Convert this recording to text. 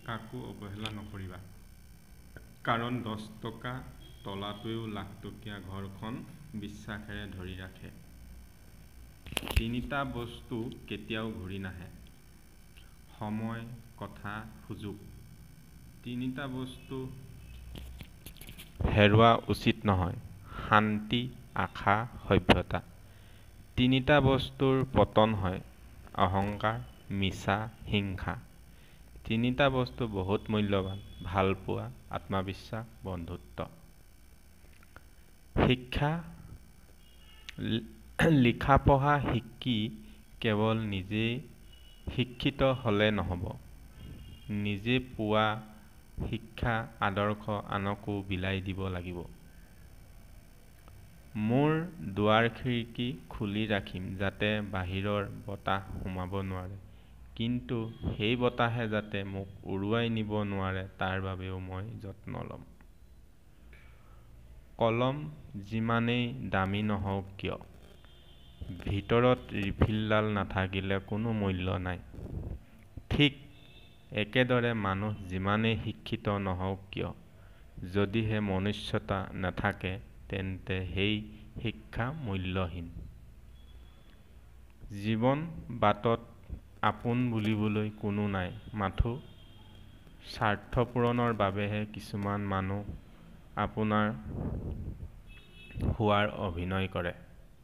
কাকো অৱহেলা নকৰিবা, কাৰণ 10 টকা তলাটোৱেও লাখটকীয়া ঘৰখন বিশ্বাসেৰে ধৰি ৰাখে। 3টা বস্তু কেতিয়াও ঘূৰি নাহে: সময়, কথা, সুযোগ। 3টা বস্তু হেৰুৱা উচিত নহয়: শান্তি, আশা, সভ্যতা। 3টা বস্তুৰ পতন হয়: অহংকাৰ, মিছা, হিংসা। 3টা বস্তু বহুত মূল্যৱান: ভালপোৱা, আত্মবিশ্বাস, বন্ধুত্ব। শিক্ষা লিখা পঢ়া শিকি কেৱল নিজেই শিক্ষিত হ'লে নহ'ব, নিজে পোৱা শিক্ষা আদৰ্শ আনকো বিলাই দিব লাগিব। মোৰ দুৱাৰ খিৰিকী খুলি ৰাখিম যাতে বাহিৰৰ বতাহ সোমাব নোৱাৰে, কিন্তু সেই বতাহে যাতে মোক উৰুৱাই নিব নোৱাৰে তাৰ বাবেও মই যত্ন ল'ম। কলম যিমানেই দামী নহওক কিয়, ভিতৰত ৰিফিলডাল নাথাকিলে কোনো মূল্য নাই। ঠিক একেদৰে মানুহ যিমানেই শিক্ষিত নহওক কিয়, যদিহে মনুষ্যতা নাথাকে তেন্তে সেই শিক্ষা মূল্যহীন। জীৱন বাটত আপোন বুলিবলৈ কোনো নাই, মাথো স্বাৰ্থ পূৰণৰ বাবেহে কিছুমান মানুহ আপোনাৰ হোৱাৰ অভিনয় কৰে।